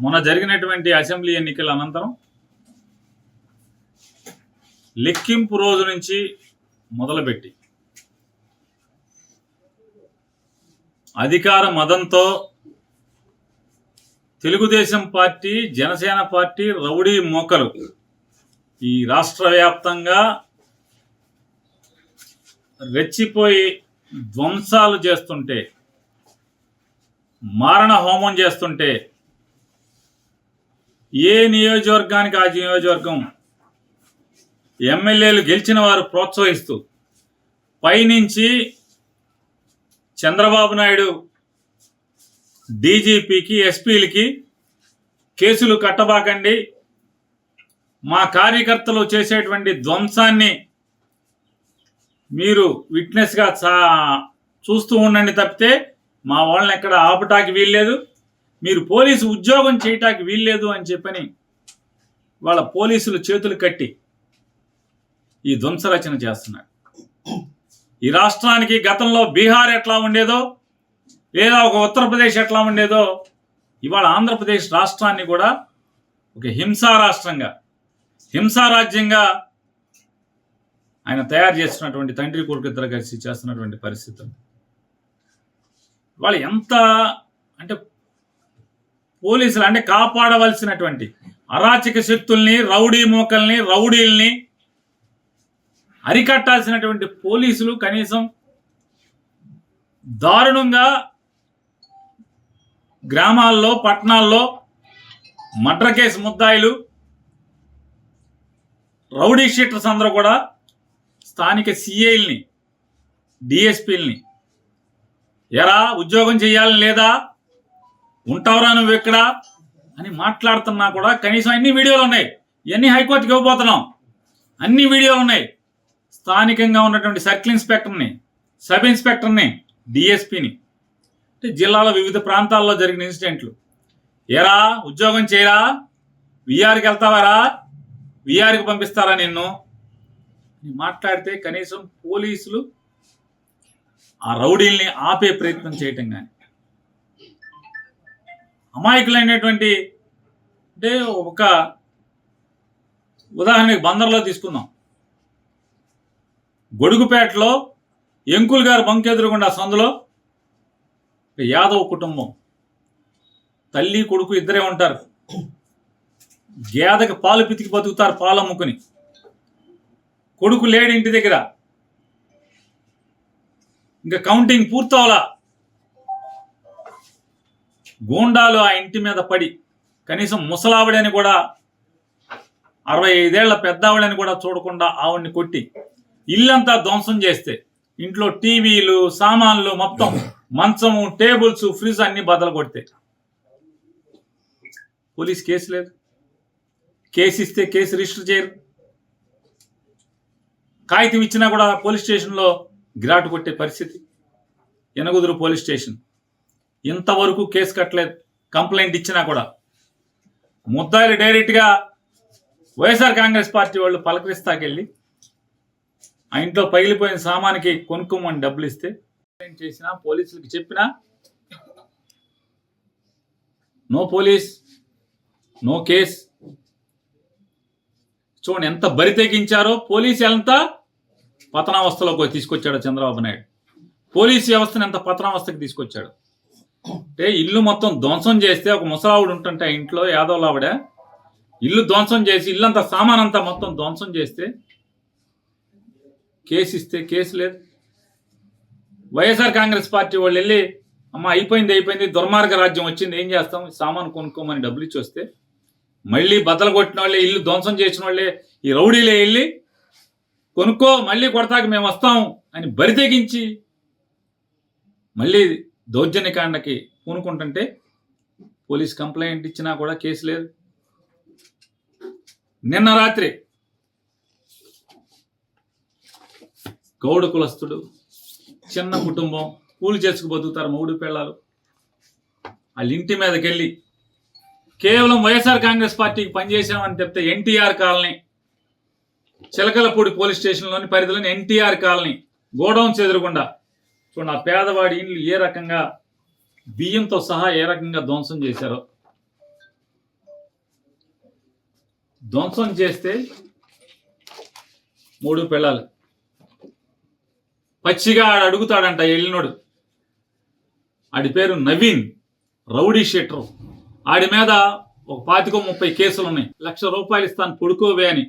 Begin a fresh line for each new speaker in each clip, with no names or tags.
మొన్న జరిగినటువంటి అసెంబ్లీ ఎన్నికల అనంతరం లెక్కింపు రోజు నుంచి మొదలుపెట్టి అధికార మదంతో Telugu Desam party, Janasena party rowdy మోకలు ఈ రాష్ట్ర వ్యాప్తంగా రెచ్చిపోయి ధ్వంసాలు చేస్తుంటే, మారణ హోమం చేస్తుంటే ఏ నియోజకవర్గానికి ఆ నియోజకవర్గం ఎమ్మెల్యేలు గెలిచిన వారు ప్రోత్సహిస్తూ పైనుంచి చంద్రబాబు నాయుడు డీజీపీకి, ఎస్పీలకి కేసులు కట్టబాకండి, మా కార్యకర్తలు చేసేటువంటి ధ్వంసాన్ని మీరు విట్నెస్గా చూస్తూ ఉండండి తప్పితే మా వాళ్ళని ఎక్కడ ఆపటానికి వీల్లేదు, మీరు పోలీసు ఉద్యోగం చేయటానికి వీల్లేదు అని చెప్పని వాళ్ళ పోలీసులు చేతులు కట్టి ఈ ధ్వంసరచన చేస్తున్నారు. ఈ రాష్ట్రానికి గతంలో బీహార్ ఎట్లా ఉండేదో, లేదా ఒక ఉత్తరప్రదేశ్ ఎట్లా ఉండేదో, ఇవాళ ఆంధ్రప్రదేశ్ రాష్ట్రాన్ని కూడా ఒక హింసా రాష్ట్రంగా, హింసా రాజ్యంగా ఆయన తయారు చేస్తున్నటువంటి తండ్రి కొడుకు ఇద్దరు కలిసి చేస్తున్నటువంటి పరిస్థితులు వాళ్ళు ఎంత అంటే పోలీసులు అంటే కాపాడవలసినటువంటి అరాచక శక్తుల్ని, రౌడీ మోకల్ని, రౌడీల్ని అరికట్టాల్సినటువంటి పోలీసులు కనీసం దారుణంగా గ్రామాల్లో, పట్టణాల్లో మర్డర్ కేసు ముద్దాయిలు, రౌడీ షీటర్స్ అందరూ కూడా స్థానిక సిఐల్ని, డిఎస్పీలని ఎరా ఉద్యోగం చేయాలని లేదా, ఉంటావురా నువ్వు ఎక్కడ అని మాట్లాడుతున్నా కూడా కనీసం అన్ని వీడియోలు ఉన్నాయి. ఇవన్నీ హైకోర్టుకి ఇవ్వబోతున్నాం, అన్ని వీడియోలు ఉన్నాయి. స్థానికంగా ఉన్నటువంటి సర్కిల్ ఇన్స్పెక్టర్ని, సబ్ ఇన్స్పెక్టర్ని, డిఎస్పీని, అంటే జిల్లాలో వివిధ ప్రాంతాల్లో జరిగిన ఇన్సిడెంట్లు, ఎరా ఉద్యోగం చేయరా, విఆర్కి వెళ్తావారా, విఆర్కి పంపిస్తారా నిన్ను మాట్లాడితే కనీసం పోలీసులు ఆ రౌడీల్ని ఆపే ప్రయత్నం చేయటం కానీ, అమాయకులైనటువంటి అంటే ఒక ఉదాహరణకి బందర్లో తీసుకుందాం. గొడుగుపేటలో ఎంకుల్ గారు బంకెదురుగుండా సందులో యాదవ్ కుటుంబం, తల్లి కొడుకు ఇద్దరే ఉంటారు. గేదకి పాలు పితికి బతుకుతారు, పాలు అమ్ముకుని. కొడుకు లేడు ఇంటి దగ్గర, ఇంకా కౌంటింగ్ పూర్తవలా, గూండాలు ఆ ఇంటి మీద పడి కనీసం ముసలావిడని కూడా, 65 ఏళ్ల పెద్దావిడని కూడా చూడకుండా ఆవిడ్ని కొట్టి ఇల్లంతా ధ్వంసం చేస్తే, ఇంట్లో టీవీలు, సామాన్లు మొత్తం, మంచము, టేబుల్స్, ఫ్రిడ్జ్ అన్ని బద్దలు కొడితే పోలీస్ కేసు లేదు. కేసు ఇస్తే కేసు రిజిస్టర్ చేయరు. కాగితం ఇచ్చినా కూడా పోలీస్ స్టేషన్లో గిరాటు కొట్టే పరిస్థితి. యనగుదురు పోలీస్ స్టేషన్ ఇంతవరకు కేసు కట్టలేదు. కంప్లైంట్ ఇచ్చినా కూడా ముద్దాయిలు డైరెక్ట్గా వైఎస్ఆర్ కాంగ్రెస్ పార్టీ వాళ్ళు పలకరిస్తాకెళ్ళి ఆ ఇంట్లో పగిలిపోయిన సామానికి కొనుక్కోమని డబ్బులు ఇస్తే, కంప్లైంట్ చేసినా, పోలీసులకి చెప్పినా నో పోలీస్, నో కేస్. చూడండి ఎంత బరి తెగించారో. పోలీసు ఎంత పతనావస్థలోకి తీసుకొచ్చాడు చంద్రబాబు నాయుడు. పోలీసు వ్యవస్థను ఎంత పతనావస్థకి తీసుకొచ్చాడు అంటే, ఇల్లు మొత్తం ధ్వంసం చేస్తే, ఒక ముసలావిడ ఉంటుంటే ఆ ఇంట్లో, యాదవ్లావిడ ఇల్లు ధ్వంసం చేసి, ఇల్లంతా సామానంతా మొత్తం ధ్వంసం చేస్తే కేసు ఇస్తే కేసు లేదు. వైఎస్ఆర్ కాంగ్రెస్ పార్టీ వాళ్ళు వెళ్ళి, అమ్మ అయిపోయింది, దుర్మార్గ రాజ్యం వచ్చింది, ఏం చేస్తాం, సామాను కొనుక్కోమని డబ్బులు ఇచ్చి వస్తే, మళ్ళీ బద్దలు కొట్టిన వాళ్ళే, ఇల్లు ధ్వంసం చేసిన వాళ్ళే, ఈ రౌడీలే వెళ్ళి కొనుక్కో, మళ్ళీ కొడతాక మేము వస్తాం అని బరితెగించి మళ్ళీ దౌర్జన్యకాండకి పూనుకుంటుంటే పోలీస్ కంప్లైంట్ ఇచ్చినా కూడా కేసు లేదు. నిన్న రాత్రి గౌడ కులస్తుడు, చిన్న కుటుంబం, కూలి చేసుకు బతుకుతారు, మూడు పిల్లలు, వాళ్ళ ఇంటి మీదకి వెళ్ళి కేవలం వైఎస్ఆర్ కాంగ్రెస్ పార్టీకి పనిచేసామని చెప్తే, ఎన్టీఆర్ కాలనీ, చిలకలపూడి పోలీస్ స్టేషన్లోని పరిధిలోని ఎన్టీఆర్ కాలనీ గోడౌన్స్ ఎదురుకుండా చూడండి, ఆ పేదవాడి ఇండ్లు ఏ రకంగా బియ్యంతో సహా ఏ రకంగా ధ్వంసం చేశారో. ధ్వంసం చేస్తే 3 పిల్లలు పచ్చిగా ఆడు అడుగుతాడంట వెళ్ళినోడు. ఆడి పేరు నవీన్, రౌడీ షీటర్. ఆడి మీద ఒక 25-30 కేసులు ఉన్నాయి. ₹1,00,000 ఇస్తాను పడుకోవే అని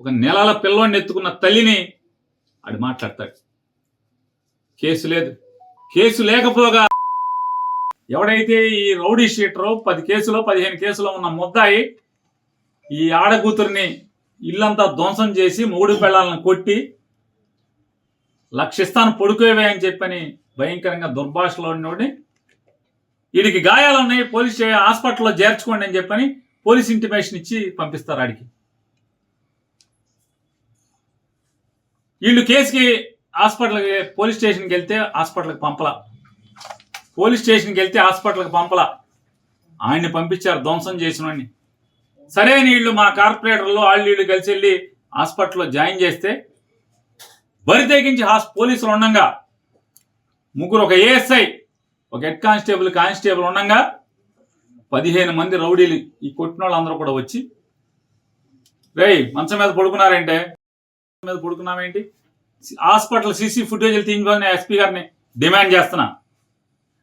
ఒక నెలల పిల్లోడిని ఎత్తుకున్న తల్లిని ఆడు మాట్లాడతాడు. కేసు లేదు. కేసు లేకపోగా ఎవడైతే ఈ రౌడీ షీటరో 10 కేసులో 15 కేసులో ఉన్న ముద్దాయి ఈ ఆడకూతురిని ఇల్లంతా ధ్వంసం చేసి 3 పిల్లలను కొట్టి ₹1,00,000 ఇస్తాను పడుకోవే అని చెప్పని భయంకరంగా దుర్భాషలో ఉన్నోడిని వీడికి గాయాలు ఉన్నాయి పోలీస్ హాస్పిటల్లో చేర్చుకోండి అని చెప్పని పోలీస్ ఇంటిమేషన్ ఇచ్చి పంపిస్తారు ఆడికి. వీళ్ళు కేసుకి హాస్పిటల్కి పోలీస్ స్టేషన్కి వెళ్తే హాస్పిటల్కి పంపలా. పోలీస్ స్టేషన్కి వెళ్తే హాస్పిటల్కి పంపలా. ఆయన్ని పంపించారు ధ్వంసం చేసిన వాడిని. సరే వీళ్ళు మా కార్పొరేటర్లు వీళ్ళు కలిసి వెళ్ళి హాస్పిటల్లో జాయిన్ చేస్తే బరి తెగించి పోలీసులు ఉండగా ముగ్గురు, ఒక ఏఎస్ఐ, ఒక హెడ్ కానిస్టేబుల్ ఉండగా 15 మంది రౌడీలు ఈ కొట్టిన వాళ్ళందరూ కూడా వచ్చి, రేయ్ మంచం మీద పడుకున్నారేంటే, మీద పడుకున్నామేంటి, హాస్పిటల్ సీసీ ఫుటేజీలు తీయించుకోవాలని ఎస్పీ గారిని డిమాండ్ చేస్తున్నా.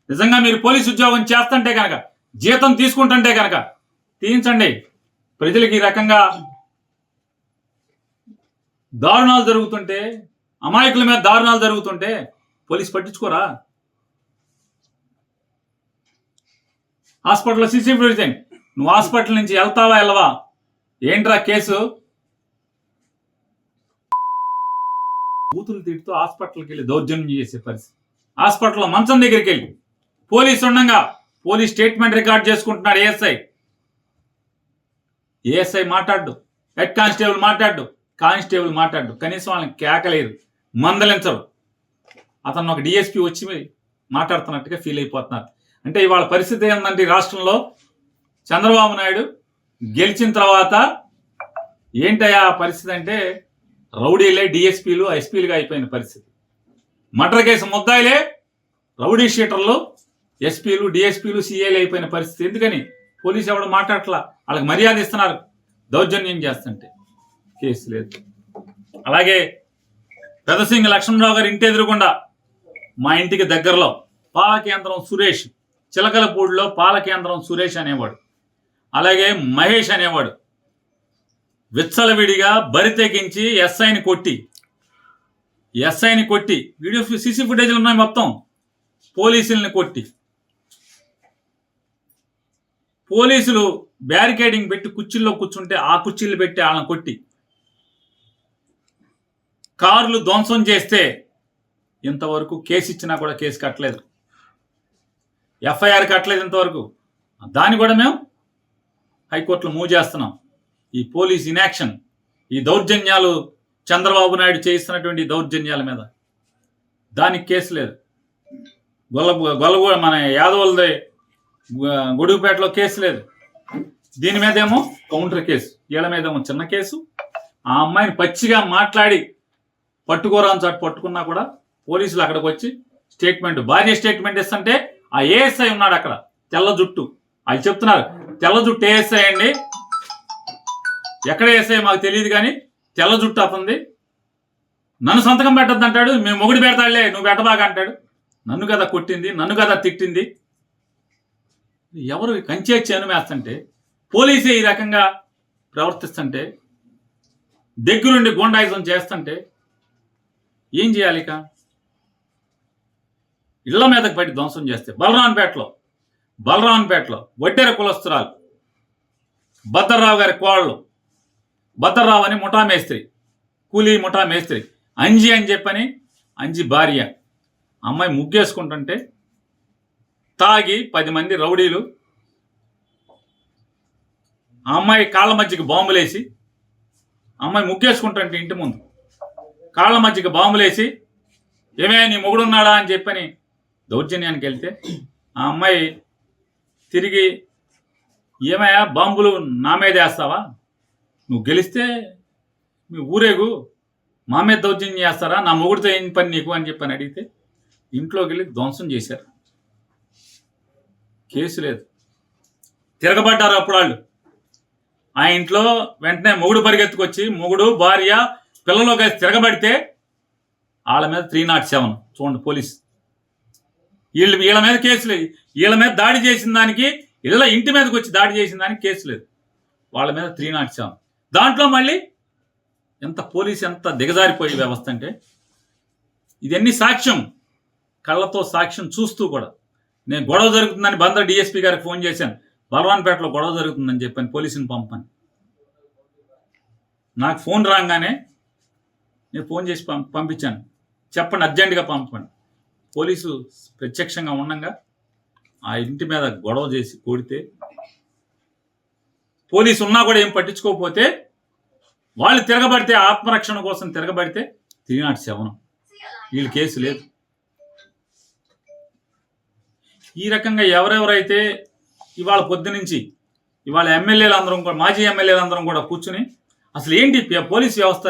నిజంగా మీరు పోలీసు ఉద్యోగం చేస్తుంటే కనుక, జీతం తీసుకుంటుంటే కనుక తీయించండి. ప్రజలకు ఈ రకంగా దారుణాలు జరుగుతుంటే, అమాయకుల మీద దారుణాలు జరుగుతుంటే పోలీసు పట్టించుకోరా? హాస్పిటల్లో సీసీ ఫుటేజ్ నువ్వు హాస్పిటల్ నుంచి వెళ్తావా వెళ్ళవా? ఏంట్రా కేసు? బూతులు తిడుతూ హాస్పిటల్కి వెళ్ళి దౌర్జన్యం చేసే పరిస్థితి. హాస్పిటల్లో మంచం దగ్గరికి వెళ్ళి పోలీసు ఉండగా పోలీస్ స్టేట్మెంట్ రికార్డ్ చేసుకుంటున్నాడు ఏఎస్ఐ మాట్లాడు, హెడ్ కానిస్టేబుల్ మాట్లాడు, కనీసం వాళ్ళని కేకలేదు, మందలించరు. అతను ఒక డిఎస్పీ వచ్చి మాట్లాడుతున్నట్టుగా ఫీల్ అయిపోతున్నారు. అంటే ఇవాళ పరిస్థితి ఏంటంటే ఈ రాష్ట్రంలో చంద్రబాబు నాయుడు గెలిచిన తర్వాత ఏంటయ్యా పరిస్థితి అంటే రౌడీలే డిఎస్పీలు ఎస్పీలుగా అయిపోయిన పరిస్థితి. మర్డర్ కేసు ముద్దాయిలే రౌడీ షీటర్లు ఎస్పీలు డిఎస్పీలు సిఐలు అయిపోయిన పరిస్థితి. ఎందుకని? పోలీసు ఎవడు మాట్లాడట్లా, వాళ్ళకి మర్యాద ఇస్తున్నారు. దౌర్జన్యం చేస్తుంటే కేసు లేదు. అలాగే పెదసింగి లక్ష్మణరావు గారి ఇంటి ఎదురుకుండా మా ఇంటికి దగ్గరలో పాలకేంద్రం సురేష్, చిలకలపూడిలో పాలకేంద్రం సురేష్ అనేవాడు, అలాగే మహేష్ అనేవాడు విచ్చలవిడిగా బరి తెగించి ఎస్ఐని కొట్టి వీడియో సీసీ ఫుటేజ్లు ఉన్నాయి మొత్తం, పోలీసుల్ని కొట్టి, పోలీసులు బ్యారికేడింగ్ పెట్టి కుర్చీల్లో కూర్చుంటే ఆ కుర్చీలు పెట్టి వాళ్ళని కొట్టి, కార్లు ధ్వంసం చేస్తే ఇంతవరకు కేసు ఇచ్చినా కూడా కేసు కట్టలేదు, ఎఫ్ఐఆర్ కట్టలేదు ఇంతవరకు. దాన్ని కూడా మేము హైకోర్టులో మూవ్ చేస్తున్నాం. ఈ పోలీస్ ఇన్యాక్షన్, ఈ దౌర్జన్యాలు, చంద్రబాబు నాయుడు చేయిస్తున్నటువంటి దౌర్జన్యాల మీద దానికి కేసు లేదు. గొల్లగూడ మన యాదవులది గొడుగుపేటలో కేసు లేదు. దీని మీదేమో కౌంటర్ కేసు, వీళ్ళ మీదేమో చిన్న కేసు. ఆ అమ్మాయిని పచ్చిగా మాట్లాడి పట్టుకోరాని చాటు పట్టుకున్నా కూడా పోలీసులు అక్కడికి వచ్చి భార్య స్టేట్మెంట్ ఇస్తుంటే ఆ ఏఎస్ఐ ఉన్నాడు అక్కడ, తెల్ల జుట్టు, అది చెప్తున్నారు తెల్ల జుట్టు ఏఎస్ఐ అండి, ఎక్కడ ఏఎస్ఐ మాకు తెలియదు కానీ తెల్ల జుట్టు అతనిది, నన్ను సంతకం పెట్టద్దు అంటాడు, మేము మొగుడు పెడతాడులే నువ్వు పెట్టబాగా అంటాడు. నన్ను కదా కొట్టింది, నన్ను కదా తిట్టింది. ఎవరు కంచే చేను వేస్తుంటే పోలీసే ఈ రకంగా ప్రవర్తిస్తుంటే, దగ్గరుండి గూండాయిజం చేస్తుంటే ఏం చేయాలి? ఇక ఇళ్ల మీదకి పట్టి ధ్వంసం చేస్తే బలరాన్పేటలో వడ్డెర కులస్తురాలు భద్రరావు గారి కోళ్ళు, భద్రరావు అని ముఠా మేస్త్రి, కూలీ ముఠా మేస్త్రి, అంజి అని చెప్పని అంజి భార్య, అమ్మాయి ముగ్గేసుకుంటుంటే తాగి 10 మంది రౌడీలు ఆ అమ్మాయి కాళ్ళ మధ్యకి బాంబులేసి, అమ్మాయి ముగ్గేసుకుంటుంటే ఇంటి ముందు కాళ్ళ మధ్యకి బాంబులేసి ఏమే నీ మొగుడున్నాడా అని చెప్పని దౌర్జన్యానికి వెళ్తే ఆ అమ్మాయి తిరిగి ఏమయ్యా బాంబులు నా మీద వేస్తావా, నువ్వు గెలిస్తే మీ ఊరేగు మా మీద దౌర్జన్యం చేస్తారా, నా మొగుడితో ఏం పని నీకు అని చెప్పని అడిగితే ఇంట్లోకి వెళ్ళి ధ్వంసం చేశారు. కేసు లేదు, తిరగబడ్డారు అప్పుడు వాళ్ళు. ఆ ఇంట్లో వెంటనే మొగుడు పరిగెత్తుకొచ్చి మొగుడు భార్య పిల్లలు కలిసి తిరగబడితే వాళ్ళ మీద 307 చూడండి పోలీస్. వీళ్ళ మీద కేసు లేదు. వీళ్ళ మీద దాడి చేసిన దానికి ఇంటి మీదకి వచ్చి దాడి చేసిన దానికి కేసు లేదు. వాళ్ళ మీద 307. దాంట్లో మళ్ళీ పోలీసు ఎంత దిగజారిపోయే వ్యవస్థ అంటే ఇదన్నీ సాక్ష్యం, కళ్ళతో సాక్ష్యం చూస్తూ కూడా. నేను గొడవ జరుగుతుందని బందర్ డిఎస్పీ గారికి ఫోన్ చేశాను. బలవాన్పేటలో గొడవ జరుగుతుందని చెప్పాను, పోలీసుని పంపని. నాకు ఫోన్ రాగానే నేను ఫోన్ చేసి పంపించాను, చెప్పండి అర్జెంటుగా పంపండి. పోలీసు ప్రత్యక్షంగా ఉండగా ఆ ఇంటి మీద గొడవ చేసి కొడితే, పోలీసు ఉన్నా కూడా ఏం పట్టించుకోకపోతే, వాళ్ళు తిరగబడితే ఆత్మరక్షణ కోసం తిరగబడితే 307. వీళ్ళు కేసు లేదు. ఈ రకంగా ఎవరెవరైతే ఇవాళ పొద్దునుంచి ఇవాళ ఎమ్మెల్యేలు అందరం కూడా, మాజీ ఎమ్మెల్యేలు అందరం కూడా కూర్చుని అసలు ఏంటి పోలీసు వ్యవస్థ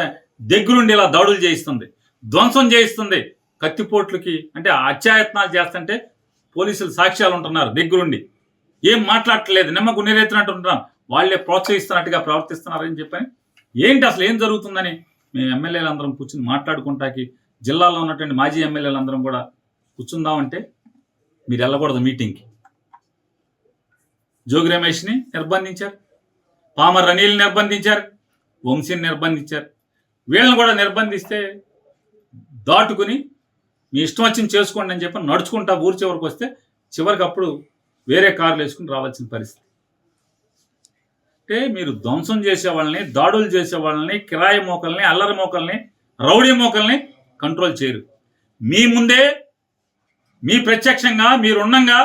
దగ్గరుండి ఇలా దాడులు చేయిస్తుంది, ధ్వంసం చేయిస్తుంది, కత్తిపోట్లకి అంటే అత్యాయత్నాలు చేస్తుంటే పోలీసులు సాక్ష్యాలు ఉంటున్నారు దగ్గరుండి, ఏం మాట్లాడట్లేదు, నిమ్మకు నీరెత్తినట్టు ఉంటున్నారు, వాళ్ళే ప్రోత్సహిస్తున్నట్టుగా ప్రవర్తిస్తున్నారని చెప్పని ఏంటి అసలు ఏం జరుగుతుందని మేము ఎమ్మెల్యేలు అందరం కూర్చుని మాట్లాడుకుంటాకి జిల్లాలో ఉన్నటువంటి మాజీ ఎమ్మెల్యేలు అందరం కూడా కూర్చుందామంటే మీరు వెళ్ళకూడదు మీటింగ్కి. జోగి రమేష్ని నిర్బంధించారు, పామర్ అనిల్ని నిర్బంధించారు, వంశీని నిర్బంధించారు. వీళ్ళని కూడా నిర్బంధిస్తే దాటుకుని మీ ఇష్టం వచ్చింది చేసుకోండి అని చెప్పి నడుచుకుంటా ఊరి చివరికి వస్తే చివరికి అప్పుడు వేరే కార్లు వేసుకుని రావాల్సిన పరిస్థితి. అంటే మీరు ధ్వంసం చేసే వాళ్ళని, దాడులు చేసే వాళ్ళని, కిరాయి మోకల్ని, అల్లరి మోకల్ని, రౌడీ మోకల్ని కంట్రోల్ చేయరు. మీ ముందే మీ ప్రత్యక్షంగా మీరున్నంగా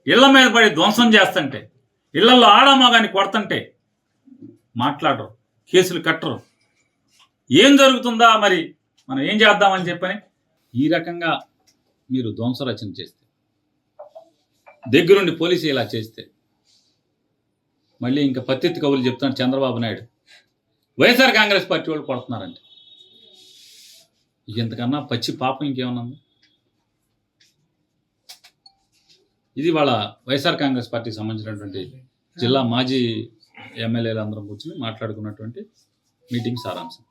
ఇళ్ల మీద పడి ధ్వంసం చేస్తుంటే, ఇళ్లలో ఆడామగాని కొడుతుంటే మాట్లాడరు, కేసులు కట్టరు. ఏం జరుగుతుందా మరి మనం ఏం చేద్దామని చెప్పని ఈ రకంగా మీరు ధ్వంస రచన చేస్తే, దగ్గరుండి పోలీసు ఇలా చేస్తే, మళ్ళీ ఇంకా పత్తిత్తి కవులు చెప్తాను చంద్రబాబు నాయుడు వైఎస్ఆర్ కాంగ్రెస్ పార్టీ వాళ్ళు కొడుతున్నారంటే ఇంతకన్నా పచ్చి పాపం ఇంకేమన్నా ఉంది? ఇది వాళ్ళ వైఎస్ఆర్ కాంగ్రెస్ పార్టీకి సంబంధించినటువంటి జిల్లా మాజీ ఎమ్మెల్యేలు అందరం కూర్చొని మాట్లాడుకున్నటువంటి మీటింగ్ సారాంశం.